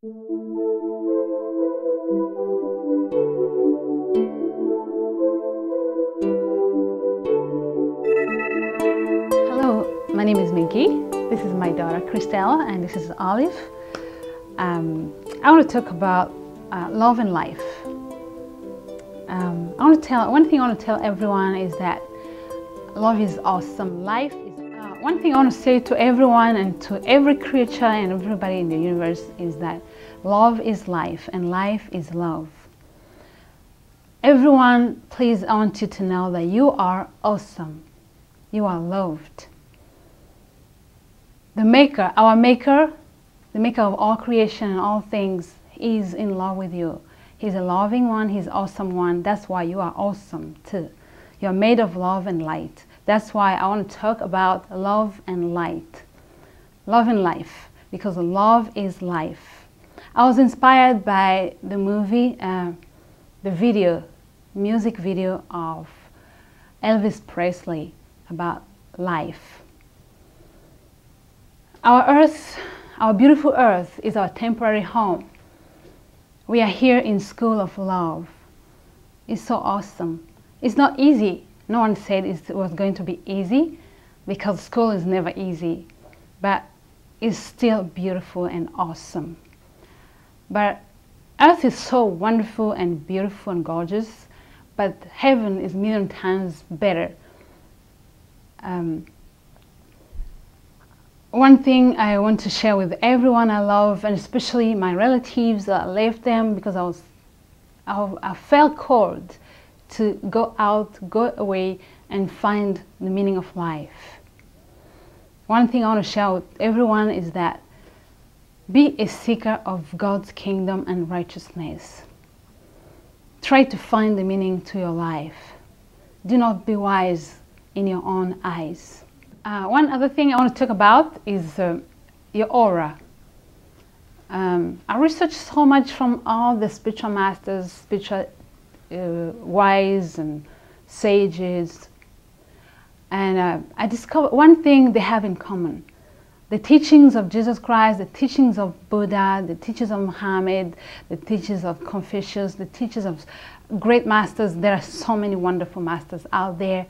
Hello, my name is Minky. This is my daughter Christelle, and this is Olive. I want to talk about love and life. One thing I want to tell everyone is that love is awesome. Life is. One thing I want to say to everyone and to every creature and everybody in the universe is that love is life and life is love. Everyone, please, I want you to know that you are awesome. You are loved. The Maker, our Maker, the Maker of all creation and all things, is in love with you. He's a loving one. He's an awesome one. That's why you are awesome too. You're made of love and light. That's why I want to talk about love and light. Love and life, because love is life. I was inspired by the movie, the music video of Elvis Presley about life. Our earth, our beautiful earth, is our temporary home. We are here in school of love. It's so awesome. It's not easy. No one said it was going to be easy, because school is never easy, but it's still beautiful and awesome. But earth is so wonderful and beautiful and gorgeous, but heaven is a million times better. One thing I want to share with everyone I love, and especially my relatives, I left them because I felt called to go out, go away, and find the meaning of life. One thing I want to share with everyone is that be a seeker of God's kingdom and righteousness. Try to find the meaning to your life. Do not be wise in your own eyes. One other thing I want to talk about is your aura. I researched so much from all the spiritual masters, spiritual wise and sages, and I discovered one thing they have in common. The teachings of Jesus Christ, the teachings of Buddha, the teachings of Muhammad, the teachings of Confucius, the teachings of great masters. There are so many wonderful masters out there,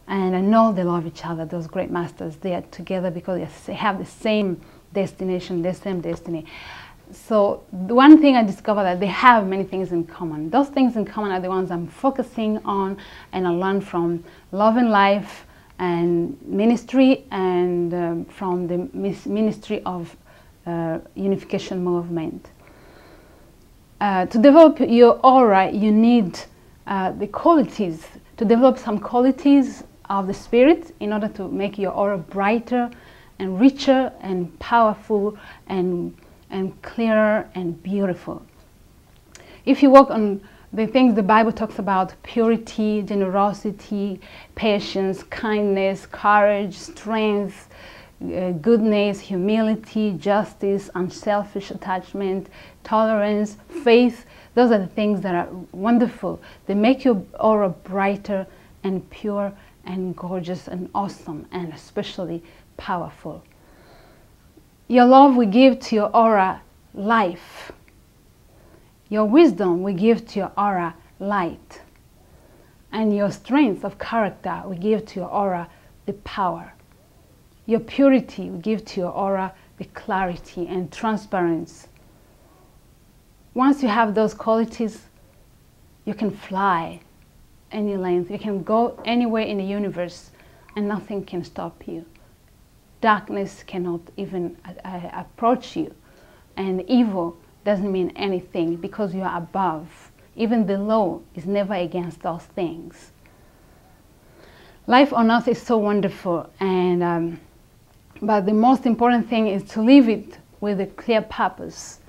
and I know they love each other, those great masters. They are together because they have the same destination, the same destiny. So the one thing I discovered that they have many things in common. Those things in common are the ones I'm focusing on, and I learn from Love and Life and ministry, and from the ministry of Unification Movement. To develop your aura, you need the qualities, to develop some qualities of the spirit in order to make your aura brighter and richer and powerful and clearer and beautiful. If you work on the things the Bible talks about: purity, generosity, patience, kindness, courage, strength, goodness, humility, justice, unselfish attachment, tolerance, faith, those are the things that are wonderful. They make your aura brighter and pure and gorgeous and awesome and especially powerful. Your love will give to your aura life. Your wisdom will give to your aura light. And your strength of character will give to your aura the power. Your purity will give to your aura the clarity and transparency. Once you have those qualities, you can fly any length. You can go anywhere in the universe and nothing can stop you. Darkness cannot even approach you, and evil doesn't mean anything because you are above. Even the law is never against those things. Life on earth is so wonderful, and but the most important thing is to live it with a clear purpose,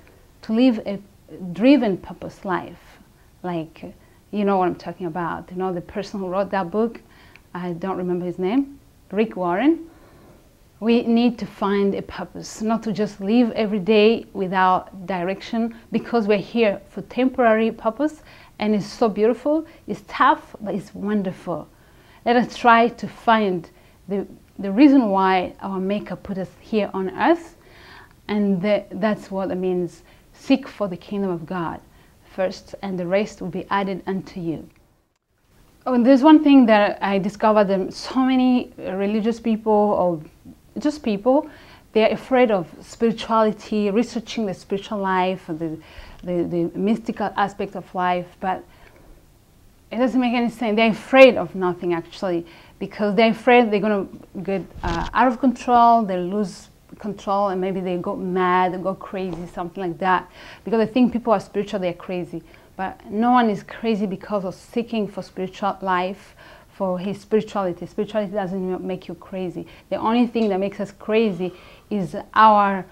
to live a driven purpose life. Like, you know what I'm talking about. You know, the person who wrote that book, I don't remember his name, Rick Warren. We need to find a purpose, not to just live every day without direction, because we're here for temporary purpose, and it's so beautiful. It's tough, but it's wonderful. Let us try to find the reason why our Maker put us here on earth, and that's what it means. seek for the kingdom of God first, and the rest will be added unto you. Oh, and there's one thing that I discovered, that so many religious people, or just people, they're afraid of spirituality, researching the spiritual life, the mystical aspect of life, but it doesn't make any sense. They're afraid of nothing, actually, because they're afraid they're going to get out of control, they'll lose control, and maybe they go mad, they go crazy, something like that, because they think people are spiritual, they're crazy. But no one is crazy because of seeking for spiritual life, for his spirituality. Spirituality doesn't make you crazy. The only thing that makes us crazy is our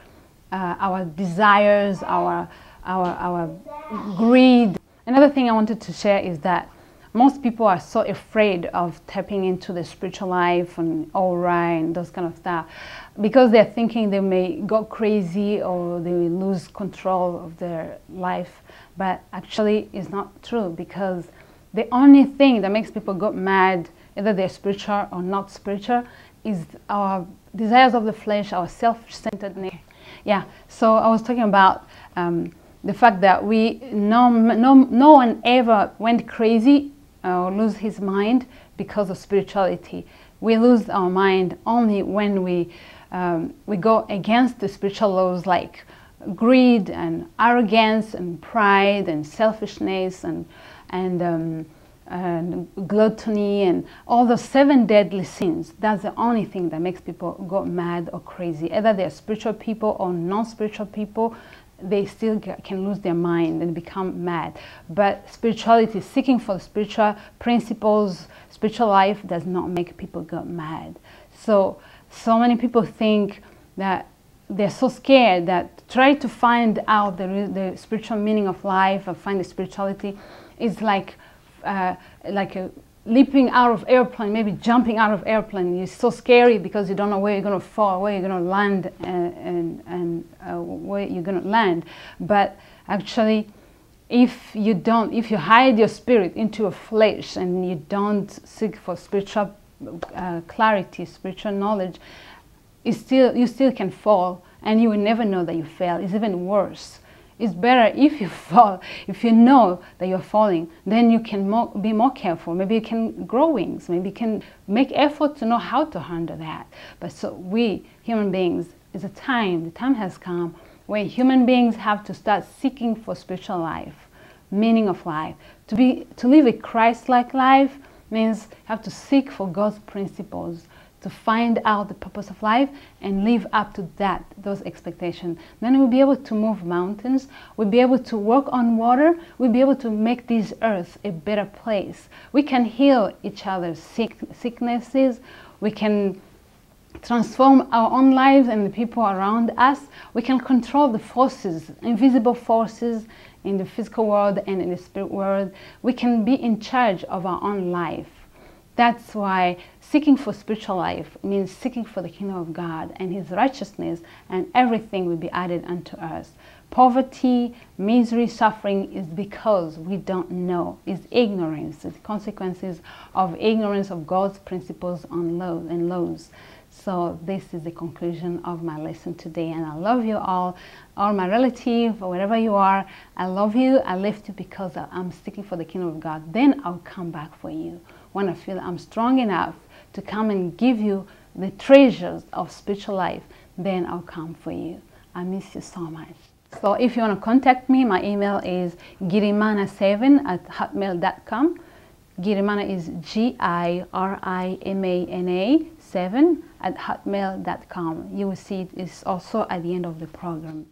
desires, our greed. Another thing I wanted to share is that most people are so afraid of tapping into the spiritual life and aura and those kind of stuff, because they're thinking they may go crazy or they will lose control of their life. But actually it's not true, because the only thing that makes people go mad, either they're spiritual or not spiritual, is our desires of the flesh, our self-centeredness. Yeah, so I was talking about the fact that no one ever went crazy or lose his mind because of spirituality. We lose our mind only when we go against the spiritual laws, like greed and arrogance and pride and selfishness and gluttony and all the 7 deadly sins. That's the only thing that makes people go mad or crazy. Either they're spiritual people or non-spiritual people, they still can lose their mind and become mad. But spirituality, seeking for spiritual principles, spiritual life, does not make people go mad. So many people think that they're so scared that try to find out the spiritual meaning of life, or find the spirituality, is like leaping out of airplane, maybe jumping out of airplane. It's so scary because you don't know where you're going to fall, where you're going to land, and where you're going to land. But actually, if you hide your spirit into your flesh and you don't seek for spiritual clarity, spiritual knowledge, you still can fall, and you will never know that you fell. It's even worse. It's better if you fall, if you know that you're falling, then you can be more careful. Maybe you can grow wings, maybe you can make effort to know how to handle that. But so we, human beings, the time has come where human beings have to start seeking for spiritual life, meaning of life. To live a Christ-like life means you have to seek for God's principles, to find out the purpose of life and live up to those expectations. Then we'll be able to move mountains, we'll be able to walk on water, we'll be able to make this earth a better place. We can heal each other's sicknesses, we can transform our own lives and the people around us, we can control the forces, invisible forces in the physical world and in the spirit world. We can be in charge of our own life. That's why seeking for spiritual life means seeking for the kingdom of God and His righteousness, and everything will be added unto us. Poverty, misery, suffering is because we don't know. It's ignorance. It's the consequences of ignorance of God's principles and laws. So this is the conclusion of my lesson today, and I love you all my relatives, or wherever you are. I love you. I left you because I'm seeking for the kingdom of God. Then I'll come back for you when I feel I'm strong enough to come and give you the treasures of spiritual life. Then I'll come for you. I miss you so much. So if you want to contact me, my email is girimana7@hotmail.com. Girimana is Girimana 7 @hotmail.com. You will see it is also at the end of the program.